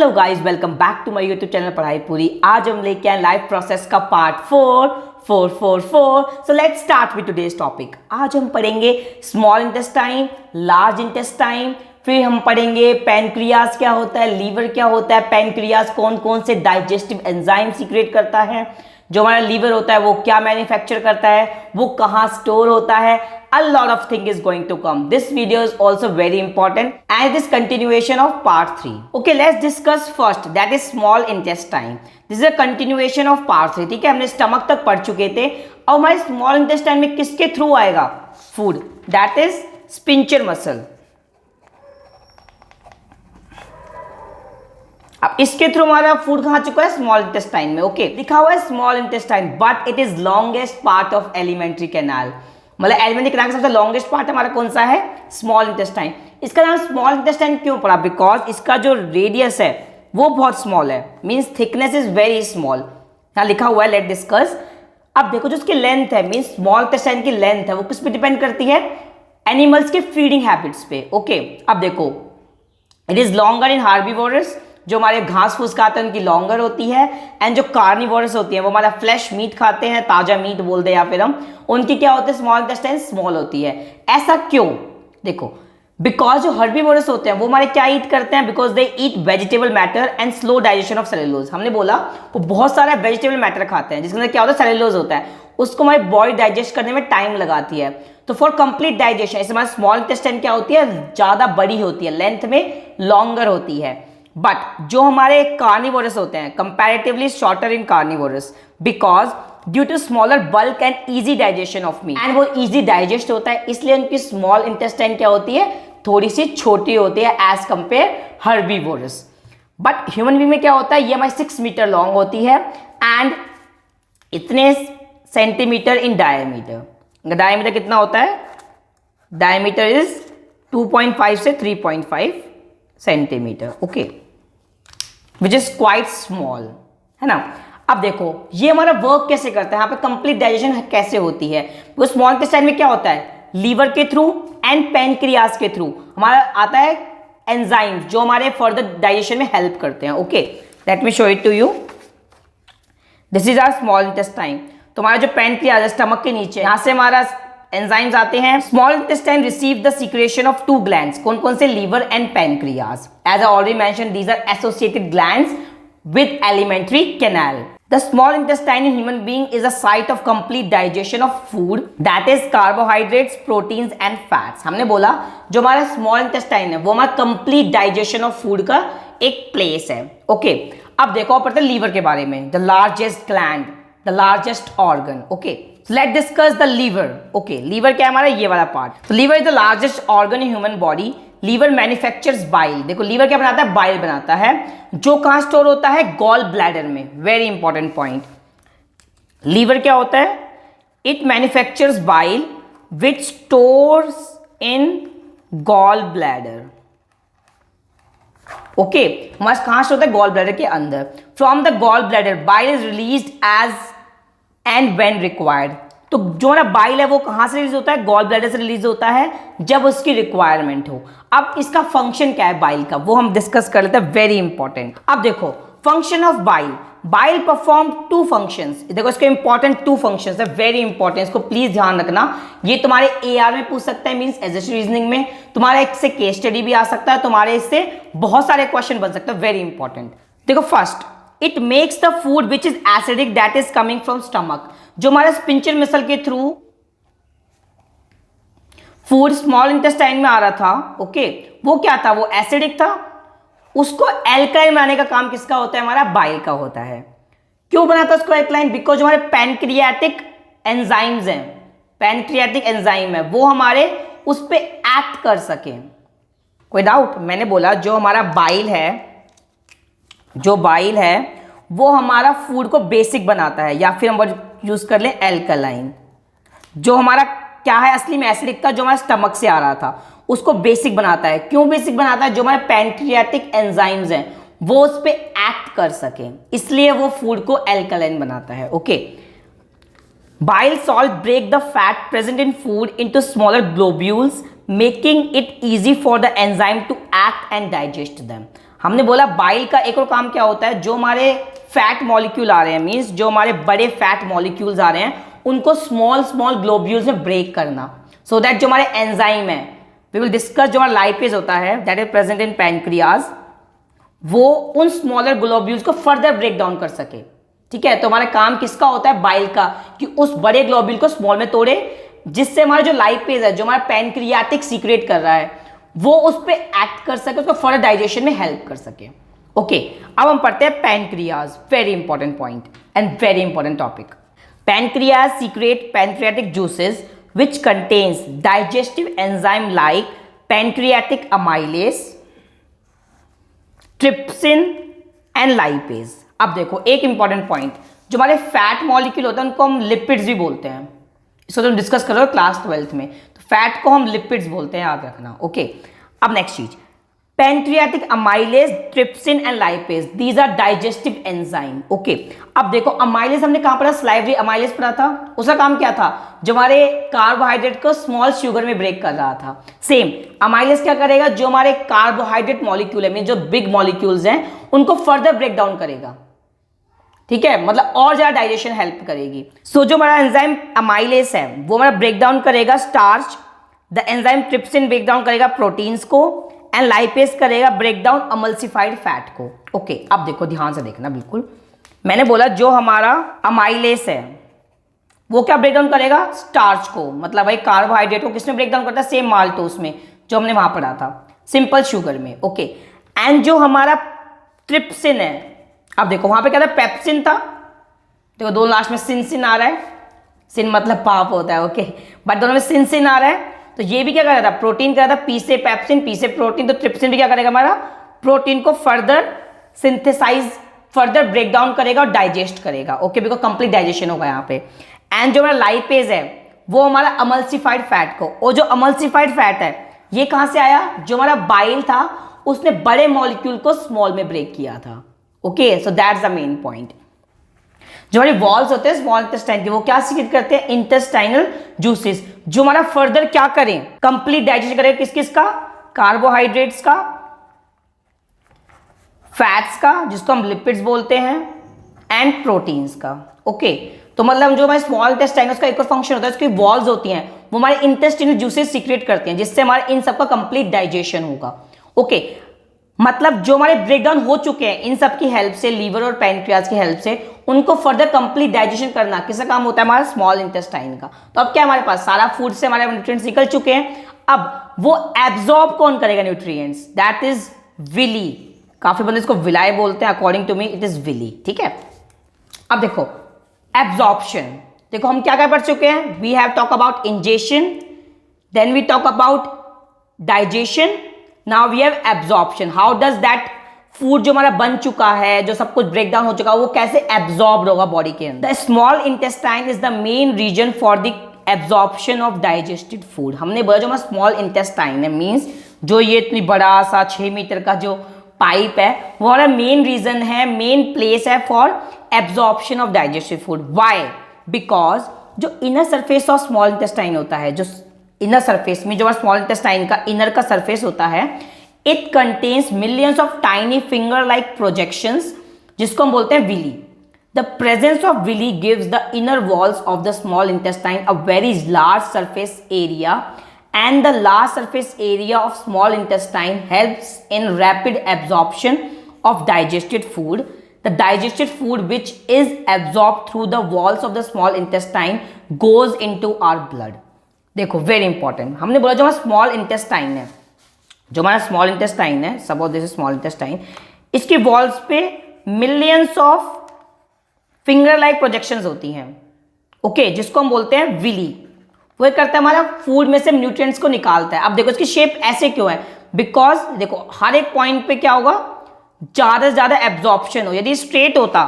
Hello guys, welcome back to my YouTube channel पढ़ाई पूरी। आज हम लेके आए लाइफ प्रोसेस का part 4। So let's start with today's topic. आज हम पढ़ेंगे स्मॉल इंटेस्टाइन, लार्ज इंटेस्टाइन, फिर हम पढ़ेंगे पैनक्रियाज क्या होता है, लीवर क्या होता है, पैनक्रियाज कौन कौन से डाइजेस्टिव एंजाइम सीक्रेट करता है, जो हमारा लीवर होता है वो क्या मैन्युफैक्चर करता है, वो कहाँ स्टोर होता है। A lot of thing is going to come. This video is also very important and it is continuation of part 3. Okay, let's discuss first that is small intestine. This is a continuation of part 3. ठीक है, हमने stomach तक पढ़ चुके थे और हमारे small intestine में किसके थ्रू आएगा? Food, that is sphincter muscle. अब इसके थ्रू हमारा फूड कहाँ चुका है? स्मॉल इंटेस्टाइन में। ओके, लिखा हुआ है small intestine but it is longest part of alimentary canal. मतलब एलिमेंट्री कैनाल का सबसे लॉन्गेस्ट पार्ट हमारा कौन सा है? Small intestine. इसका नाम स्मॉल इंटेस्टाइन क्यों पड़ा? बिकॉज इसका जो रेडियस है वो बहुत स्मॉल है, means thickness is very small. यहाँ लिखा हुआ है, लेट डिस्कस। अब देखो जो उसकी लेंथ है, मींस स्मॉल इंटेस्टाइन की लेंथ है, वो किस पे डिपेंड करती है? एनिमल्स के फीडिंग हैबिट्स पे। ओके, अब देखो it is longer in herbivores, जो हमारे घास फूस खाते हैं उनकी लॉन्गर होती है, एंड जो कार्निवोरस होती है वो हमारा फ्लैश मीट खाते हैं, ताजा मीट बोलते हैं या फिर हम, उनकी क्या होती है? स्मॉल इंटेस्टाइन स्मॉल होती है। ऐसा क्यों? देखो, बिकॉज जो हर्बीवोरस होते हैं वो हमारे क्या ईट करते हैं? Because they eat vegetable matter and slow digestion of cellulose. हमने बोला वो बहुत सारा वेजिटेबल मैटर खाते हैं जिसके अंदर क्या होता है? सेलुलोज होता है, उसको हमारी बॉडी डाइजेस्ट करने में टाइम लगाती है। तो फॉर कंप्लीट डाइजेशन इसमें हमारी स्मॉल इंटेस्टाइन क्या होती है? ज्यादा बड़ी होती है, लेंथ में लॉन्गर होती है। बट जो हमारे कार्निवोरस होते हैं comparatively shorter in carnivorous because due to smaller bulk and easy digestion of meat, and वो इजी डाइजेस्ट होता है इसलिए उनकी स्मॉल इंटेस्टाइन क्या होती है? थोड़ी सी छोटी होती है as compare herbivorous. But human being में क्या होता है? ये हमारी 6 मीटर लॉन्ग होती है एंड इतने सेंटीमीटर इन डायमीटर। डायमीटर कितना होता है? डायमीटर इज 2.5 से 3.5 centimetre. Okay, which is quite small, है ना। अब देखो ये हमारा वर्क कैसे करता है, यहाँ पे कंप्लीट डाइजेशन कैसे होती है? वो स्मॉल इंटेस्टाइन में क्या होता है? लीवर के थ्रू एंड पैनक्रियाज के थ्रू हमारा आता है एंजाइम जो हमारे फर्दर डाइजेशन में हेल्प करते हैं। Okay, let me show it to you. This is our small intestine. तो हमारा जो पैनक्रियाज है स्टमक के नीचे, यहाँ से हमारा एंजाइम्स आते हैं। Small intestine receive the secretion of 2 glands. कौन कौन से? Liver and pancreas. As I already mention, these are associated glands with alimentary canal. The small intestine in human being is a site of complete digestion of food, that is carbohydrates, proteins and fats. हमने बोला जो हमारा small intestine है वो हमारा complete digestion of food का एक place है। ओके, अब देखो आप पढ़ते हैं लीवर के बारे में, the largest gland, the largest organ. Okay, so let's discuss the liver. Okay, liver क्या है हमारा? ये वाला part. So liver is the largest organ in human body. Liver manufactures bile. देखो लीवर क्या बनाता है? बाइल बनाता है, जो कहाँ स्टोर होता है? गॉल ब्लैडर में। Very important point. लीवर क्या होता है? It manufactures bile which stores in gall bladder. Okay, हमारे कहाँ स्टोर होता है? गॉल ब्लैडर के अंदर। From the gall bladder bile is released as and when required. तो जो हमारा बाइल है वो कहाँ से रिलीज होता है? गॉल ब्लैडर से रिलीज होता है जब उसकी रिक्वायरमेंट हो। अब इसका फंक्शन क्या है बाइल का, वो हम डिस्कस कर लेते हैं। Very important. अब देखो function of bile. Bile perform 2 functions. देखो इसके इंपॉर्टेंट 2 फंक्शंस है, वेरी इंपॉर्टेंट, इसको प्लीज ध्यान रखना। ये तुम्हारे AR में पूछ सकता है, मींस एज रीजनिंग में तुम्हारा इससे केस स्टडी भी आ सकता है, तुम्हारे इससे बहुत सारे क्वेश्चन बन सकते हैं। Very important. देखो first, it makes the food which is acidic that is coming from stomach. जो हमारे स्पिंचर मसल के थ्रू फूड स्मॉल इंटेस्टाइन में आ रहा था, ओके, वो क्या था? वो एसिडिक था। उसको एल्कलाइन बनाने का काम किसका होता है? हमारा बाइल का होता है। क्यों बनाता है उसको एल्कलाइन? बिकॉज हमारे पैनक्रियाटिक एंजाइम्स हैं, पैनक्रियाटिक एंजाइम है, वो हमारे उस पर एक्ट कर सके। कोई डाउट? मैंने बोला जो हमारा बाइल है, जो बाइल है वो हमारा फूड को बेसिक बनाता है, या फिर हम यूज कर लें एल्कलाइन। जो हमारा क्या है असली में? एसिडिक था, जो हमारे स्टमक से आ रहा था, उसको बेसिक बनाता है। क्यों बेसिक बनाता है? जो हमारे पैनक्रियाटिक एंजाइम्स हैं वो उस पे एक्ट कर सके, इसलिए वो फूड को एल्कलाइन बनाता है। Okay, bile salt break the fat present in food into smaller globules making it easy for the enzyme to act and digest them. हमने बोला बाइल का एक और काम क्या होता है, जो हमारे फैट मॉलिक्यूल आ रहे हैं, मीन्स जो हमारे बड़े फैट मॉलिक्यूल्स आ रहे हैं उनको स्मॉल स्मॉल ग्लोब्यूल्स में ब्रेक करना, सो दैट जो हमारे एंजाइम है, वी विल डिस्कस, जो हमारा लाइपेज होता है that is present in pancreas, वो उन स्मॉलर ग्लोब्यूल्स को फर्दर ब्रेक डाउन कर सके। ठीक है, तो हमारा काम किसका होता है, बाइल का, कि उस बड़े ग्लोब्यूल को स्मॉल में तोड़े, जिससे हमारा जो लाइपेज है, जो हमारा पैनक्रियाटिक सीक्रेट कर रहा है, वो उस पर एक्ट कर सके, उसको फर्दर डाइजेशन में हेल्प कर सके। ओके, अब हम पढ़ते हैं pancreas, very important point and very important topic. Pancreas secret pancreatic juices which contains digestive enzyme like pancreatic amylase, trypsin and lipase। अब देखो एक इंपॉर्टेंट पॉइंट, जो हमारे फैट मॉलिक्यूल होता है उनको हम लिपिड्स भी बोलते हैं, इसको तुम डिस्कस करो क्लास 12th में, तो फैट को हम लिपिड्स बोलते हैं, याद रखना। ओके, अब नेक्स्ट चीज, pancreatic amylase, trypsin and lipase, these are digestive enzyme. Okay, अब देखो अमाइलेज हमने कहां पढ़ा, स्लाइवरी अमाइलेज पढ़ा था, उसका काम क्या था, जो हमारे कार्बोहाइड्रेट को स्मॉल शुगर में ब्रेक कर रहा था। सेम अमाइलेज क्या करेगा, जो हमारे कार्बोहाइड्रेट मॉलिक्यूल है, मीन जो बिग मॉलिक्यूल्स हैं उनको फर्दर ब्रेक डाउन करेगा। ठीक है, मतलब और ज्यादा डाइजेशन हेल्प करेगी। सो जो हमारा एंजाइम अमाइलेज है वो हमारा ब्रेक डाउन करेगा starch, the enzyme trypsin break down करेगा प्रोटीन्स को, एंड लाइपेज करेगा ब्रेक डाउन अमल्सिफाइड फैट को। ओके, अब देखो ध्यान से देखना, बिल्कुल मैंने बोला जो हमारा अमाइलेज है वो क्या ब्रेक डाउन करेगा, स्टार्च को, मतलब भाई कार्बोहाइड्रेट को किसमें ब्रेक डाउन करता है, सेम माल्टोस में जो हमने वहां पढ़ा था, सिंपल शुगर में। ओके, एंड जो हमारा ट्रिप्सिन है, अब देखो वहां पे क्या था, पेप्सिन था, देखो दो लास्ट में सिन सिन आ रहा है, सिन मतलब पाप होता है। ओके, बट दोनों में सिन सिन आ रहा है, तो ये भी क्या कर रहा था, प्रोटीन कर रहा था, पी से पेप्सिन, पी से प्रोटीन, तो ट्रिप्सिन भी क्या करेगा, हमारा प्रोटीन को further synthesize, further break down करेगा और डाइजेस्ट करेगा। ओके, बिकॉज कंप्लीट डाइजेशन होगा यहाँ पे। एंड जो हमारा लाइपेज है वो हमारा अमल्सिफाइड फैट को, और जो अमल्सिफाइड फैट है ये कहां से आया, जो हमारा बाइल था उसने बड़े मॉलिक्यूल को स्मॉल में ब्रेक किया था। Okay, so that's the main point. जो हमारे वॉल्स होते हैं स्मॉल इंटेस्टाइन के, वो क्या सीक्रेट करते हैं, इंटेस्टाइनल जूसेस, जो हमारा फर्दर क्या करें, कंप्लीट डाइजेशन करें, किस किस का, कार्बोहाइड्रेट्स का, फैट्स का जिसको हम लिपिड्स बोलते हैं, एंड प्रोटीन्स का। ओके, तो मतलब जो हमारे स्मॉल इंटेस्टाइन उसका एक और फंक्शन होता है, उसकी वॉल्स होती हैं, वो हमारे इंटेस्टाइनल जूसेस सीक्रेट करते हैं, जिससे हमारे इन सबका कंप्लीट डाइजेशन होगा। ओके, मतलब जो हमारे ब्रेकडाउन हो चुके हैं इन सब की हेल्प से, लीवर और पैनक्रियाज की हेल्प से, उनको फर्दर कंप्लीट डाइजेशन करना किसका काम होता है, हमारा स्मॉल इंटेस्टाइन का। तो अब क्या हमारे पास सारा फूड से हमारे न्यूट्रिएंट्स निकल चुके हैं, अब वो एब्जॉर्ब कौन करेगा न्यूट्रिएंट्स, दैट इज विली। काफी बंदे इसको विलाई बोलते हैं, according to me it is villi. ठीक है, अब देखो एब्जॉर्प्शन, देखो हम क्या क्या पढ़ चुके हैं, we have talk about ingestion, then we talk about digestion, now we have absorption. How does that food जो हमारा बन चुका है, जो सब कुछ ब्रेक डाउन हो चुका है, वो कैसे एब्जॉर्ब होगा बॉडी के अंदर। The small intestine is the main region for the absorption of digested food. हमने बोला जो हमारा स्मॉल इंटेस्टाइन है, मीन्स जो ये इतनी बड़ा सा 6 मीटर का जो पाइप है, वो हमारा मेन रीजन है, मेन प्लेस है for absorption of digested food. Why, because जो inner surface of small intestine होता है, जो इनर सरफेस में जो हमारा स्मॉल इंटेस्टाइन का इनर का सरफेस होता है, it contains millions of tiny finger like projections, जिसको हम बोलते हैं villi. The presence of villi gives the inner walls of the small intestine a very large surface area, and the large surface area of small intestine helps in rapid absorption of digested food. The digested food which is absorbed through the walls of the small intestine goes into our blood. देखो very important, हमने बोला जो हमारा small intestine है, जो हमारा small intestine है, suppose this is small intestine, इसके वॉल्स पे millions of finger like projections होती हैं। ओके, जिसको हम बोलते हैं विली। वो करता है हमारा फूड में से न्यूट्रिएंट्स को निकालता है। अब देखो इसकी शेप ऐसे क्यों है, बिकॉज देखो हर एक पॉइंट पे क्या होगा, ज्यादा से ज्यादा एब्जॉर्प्शन हो। यदि स्ट्रेट होता,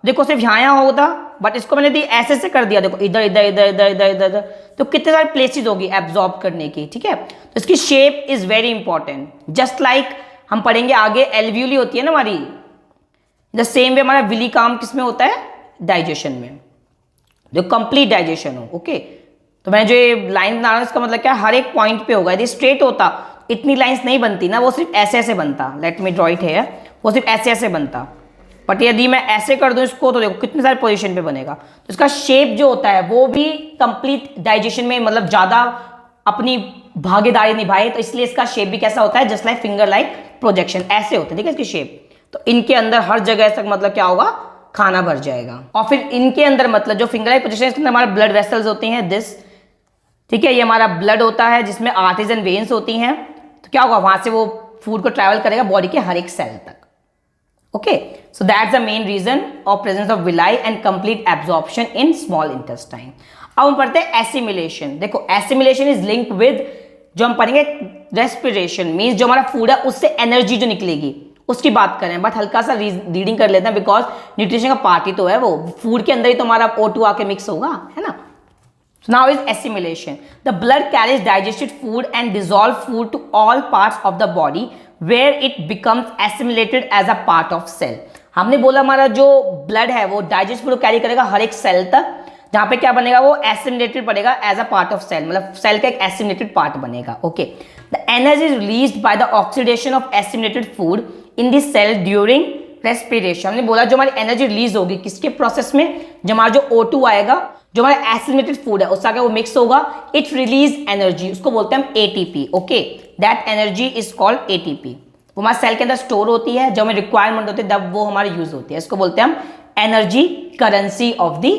देखो सिर्फ यहाँ होता, बट इसको मैंने ऐसे से कर दिया, देखो इधर इधर इधर इधर इधर इधर, तो कितने सारे प्लेसेस होगी एब्जॉर्ब करने की। ठीक है, तो इसकी shape is very important. Just like हम पढ़ेंगे आगे एल्व्यूली होती है ना हमारी, द सेम वे हमारा विली काम किसमें होता है, डाइजेशन में, जो कंप्लीट डाइजेशन हो। ओके, तो मैं जो ये लाइन बना रहा हूँ इसका मतलब क्या, हर एक पॉइंट पे होगा। यदि स्ट्रेट होता इतनी लाइंस नहीं बनती ना, वो सिर्फ ऐसे ऐसे बनता। Late me draw it here, वो सिर्फ ऐसे ऐसे बनता। बट यदि मैं ऐसे कर दूं इसको, तो देखो कितने सारे पोजीशन पे बनेगा। तो इसका शेप जो होता है वो भी कंप्लीट डाइजेशन में मतलब ज्यादा अपनी भागीदारी निभाए, तो इसलिए इसका शेप भी कैसा होता है, just like finger like projection, ऐसे होता है, ठीक है इसकी शेप। तो इनके अंदर हर जगह तक मतलब क्या होगा, खाना भर जाएगा। और फिर इनके अंदर मतलब जो फिंगर लाइक पोजीशन, इसके अंदर हमारे ब्लड वेसल्स होते हैं, दिस, ठीक है, ये हमारा ब्लड होता है जिसमें आर्टरीज एंड वेन्स होती हैं। तो क्या होगा, वहां से वो फूड को ट्रैवल करेगा बॉडी के हर एक सेल तक। Okay, so that's the main region of presence of villi and complete absorption in small intestine. अब हम पढ़ते हैं एसिमिलेशन। देखो एसिमिलेशन इज लिंक विद, जो हम पढ़ेंगे रेस्पिरेशन, मीन्स जो हमारा फूड है उससे एनर्जी जो निकलेगी उसकी बात करें। बट हल्का सा रीडिंग कर लेते हैं, बिकॉज न्यूट्रिशन का पार्ट ही तो है वो, फूड के अंदर ही तो हमारा O2 आके मिक्स होगा, है ना। So now is assimilation. The blood carries digested food and dissolved food to all parts of the body where it becomes assimilated as a part of cell. हमने बोला हमारा जो ब्लड है वो डाइजेस्ट फूड कैरी करेगा हर एक cell तक, जहां पे क्या बनेगा, वो एसिमिलेटेड पड़ेगा as a part of cell, मतलब सेल का एक एसिमिलेटेड पार्ट बनेगा। Okay, the energy is released by the oxidation of assimilated food in the cell during respiration. हमने बोला जो हमारी एनर्जी रिलीज होगी किसके प्रोसेस में, जब हमारा जो O2 आएगा, जो हमारा एसिमिलेटेड फूड है उसका क्या वो मिक्स होगा, इट रिलीज एनर्जी, उसको बोलते हैं हम ATP। Okay, that energy is called ATP। वो हमारे सेल के अंदर स्टोर होती है, जब हमें रिक्वायरमेंट होती है तब वो हमारे यूज होती है, इसको बोलते हैं हम energy currency of the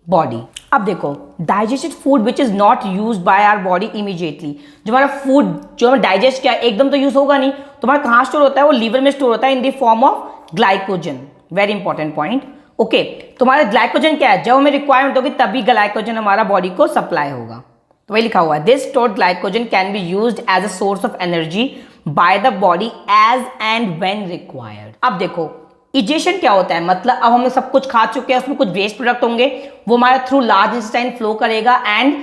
body. अब देखो digested food which is not use by our body immediately, जो हमारा फूड जो हमें डाइजेस्ट किया एकदम तो यूज होगा नहीं, तो हमारा कहाँ स्टोर होता है, वो लीवर में स्टोर होता है in the form of glycogen. Very important point. Okay, तो हमारा ग्लाइकोजन क्या है, जब हमें रिक्वायरमेंट होगी तभी ग्लाइकोजन हमारा बॉडी को सप्लाई होगा। तो वही लिखा हुआ है, this stored glycogen can be used as a source of energy by the body as and when required. अब देखो इजेशन क्या होता है, मतलब अब हम सब कुछ खा चुके हैं, उसमें कुछ वेस्ट प्रोडक्ट होंगे, वो हमारा थ्रू लार्ज इंटेस्टाइन फ्लो करेगा and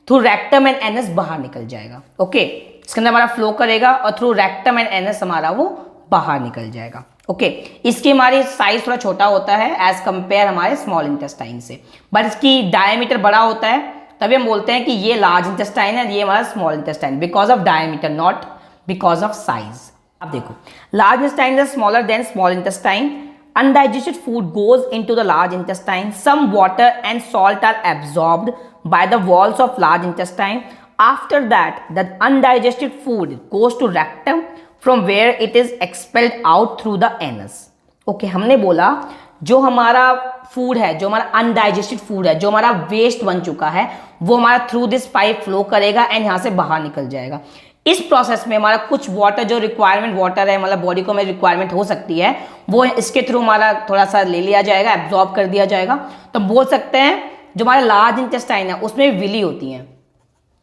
through rectum and anus बाहर निकल जाएगा। ओके, इसके अंदर हमारा फ्लो करेगा और थ्रू रेक्टम एंड एनस हमारा वो बाहर निकल जाएगा। ओके, इसकी हमारी साइज थोड़ा छोटा होता है एज कंपेयर हमारे स्मॉल इंटेस्टाइन से, बट इसकी डायमीटर बड़ा होता है, तभी हम बोलते हैं कि ये लार्ज इंटेस्टाइन है, ये हमारा small intestine, because of diameter, not because of size. अब देखो large intestine is smaller than small intestine, undigested food goes into the large intestine, some water and salt are absorbed by the walls of large intestine. After that the undigested food goes to rectum from where it is expelled out through the anus. Okay, हमने बोला जो हमारा food है, जो हमारा undigested food है, जो हमारा वेस्ट बन चुका है, वो हमारा थ्रू दिस पाइप फ्लो करेगा एंड यहाँ से बाहर निकल जाएगा। इस प्रोसेस में हमारा कुछ वाटर, जो रिक्वायरमेंट वाटर है, मतलब बॉडी को में रिक्वायरमेंट हो सकती है, वो इसके थ्रू हमारा थोड़ा सा ले लिया जाएगा, एब्जॉर्ब कर दिया जाएगा। तो बोल सकते हैं जो हमारा लार्ज इंटेस्टाइन है उसमें विली होती हैं,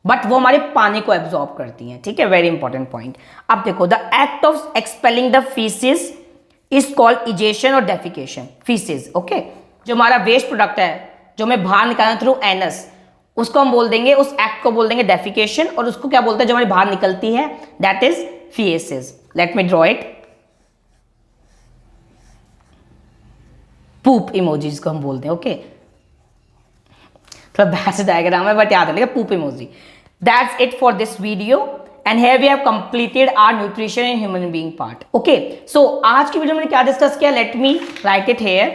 बट वो हमारे पानी को एब्जॉर्ब करती हैं। ठीक है, वेरी इंपॉर्टेंट पॉइंट। अब देखो the act of expelling the faeces is called egestion और डेफिकेशन। फीसिस, ओके, जो हमारा वेस्ट प्रोडक्ट है जो हमें बाहर निकालना थ्रू एनस, उसको हम बोल देंगे, उस एक्ट को बोल देंगे डेफिकेशन, और उसको क्या बोलते हैं जो हमारी बाहर निकलती है, that is faeces. Let me draw it, poop emojis को हम बोलते हैं। ओके, थोड़ा बैड से डायग्राम है बट याद रखिएगा, poop emoji. That's it for this video and here we have completed our nutrition in human being part. Okay, so आज की वीडियो में क्या डिस्कस किया, let me write it here.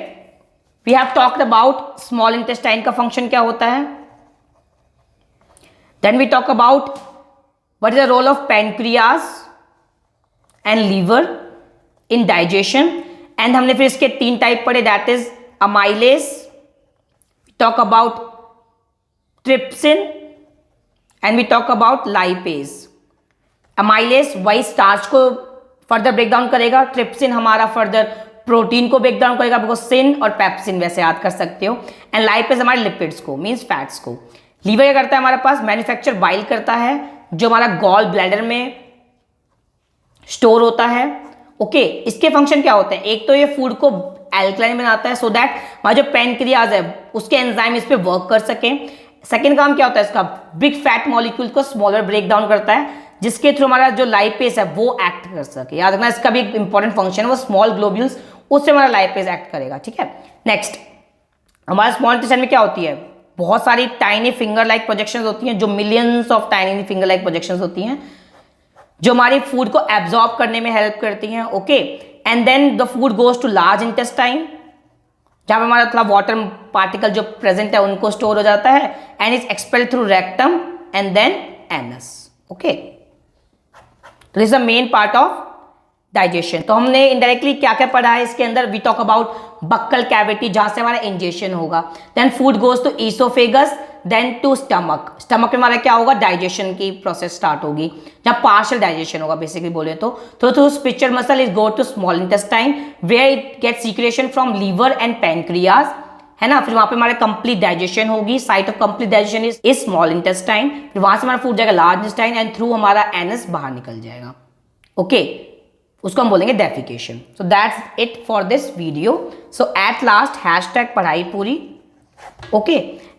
We have talked about small intestine का function क्या होता है, then we talk about what is the role of pancreas and liver in digestion, and हमने फिर इसके 3 टाइप पढ़े, that is amylase, talk about trypsin and we talk about lipase. amylase वही starch को फर्दर ब्रेक डाउन करेगा, trypsin हमारा further protein को break down करेगा, बिकॉज सिन और पेप्सिन वैसे याद कर सकते हो, एंड लाइपेज हमारे लिपिड्स को, मीन्स फैट्स को। लीवर क्या करता है हमारे पास, मैन्युफैक्चर बाइल करता है जो हमारा गॉल ब्लैडर में स्टोर होता है। ओके, इसके फंक्शन क्या होते हैं, एक तो ये फूड को एल्कलाइन बनाता है सो दैट हमारा जो पैनक्रियाज है उसके एंजाइम इस पे वर्क कर सके। सेकेंड काम क्या होता है इसका, बिग फैट मॉलिक्यूल को स्मॉलर ब्रेक डाउन करता है, जिसके थ्रू हमारा जो लाइपेज है वो एक्ट कर सके। याद रखना इसका भी एक इंपॉर्टेंट फंक्शन है, वो स्मॉल ग्लोब्यूल्स, उससे हमारा लाइपेज एक्ट करेगा। ठीक है, नेक्स्ट हमारा स्मॉल इंटेस्टाइन में क्या होती है, बहुत सारी टाइनी फिंगर लाइक प्रोजेक्शंस होती हैं, जो millions of tiny finger like projections होती हैं, जो हमारी फूड को एब्जॉर्ब करने में हेल्प करती हैं. Okay, and then the food goes to large intestine, जहां पे हमारा थोड़ा वाटर पार्टिकल जो प्रेजेंट है उनको स्टोर हो जाता है, and is expelled through rectum and then anus. Okay, तो this is the main part of digestion. तो हमने इनडायरेक्टली क्या क्या पढ़ा है इसके अंदर. We talk about buccal cavity, जहां से हमारा इंजेशन होगा. Then food goes to oesophagus, then to stomach. Stomach में हमारा क्या होगा, डाइजेशन की प्रोसेस स्टार्ट होगी, जहां पार्शियल डाइजेशन होगा बेसिकली बोले तो. Through sphincter muscle is go to small intestine where it get secretion from liver and pancreas, है ना. फिर वहां पे हमारे कंप्लीट डाइजेशन होगी. Site of complete digestion is small intestine. फिर वहां से हमारा फूड जाएगा लार्ज इंटेस्टाइन एंड थ्रू हमारा एनस बाहर निकल जाएगा. ओके, उसको हम बोलेंगे defecation. So that's it for this video. So at last hashtag पढ़ाई पूरी. Okay,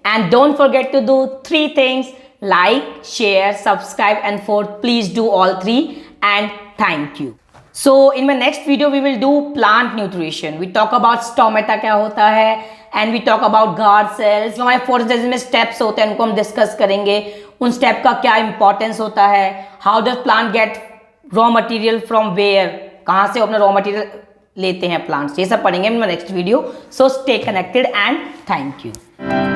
and don't forget to do 3 things: like, share, subscribe, and 4, please do all 3, and thank you. So in my next video we will do plant nutrition. We talk about stomata क्या होता है, and we talk about guard cells. हमारे photosynthesis में steps होते हैं, उनको हम discuss करेंगे. उन स्टेप का क्या इंपॉर्टेंस होता है, how does plant get raw material from where, कहाँ से अपना रॉ मटेरियल लेते हैं प्लांट्स, ये सब पढ़ेंगे in my next video. So stay connected and thank you.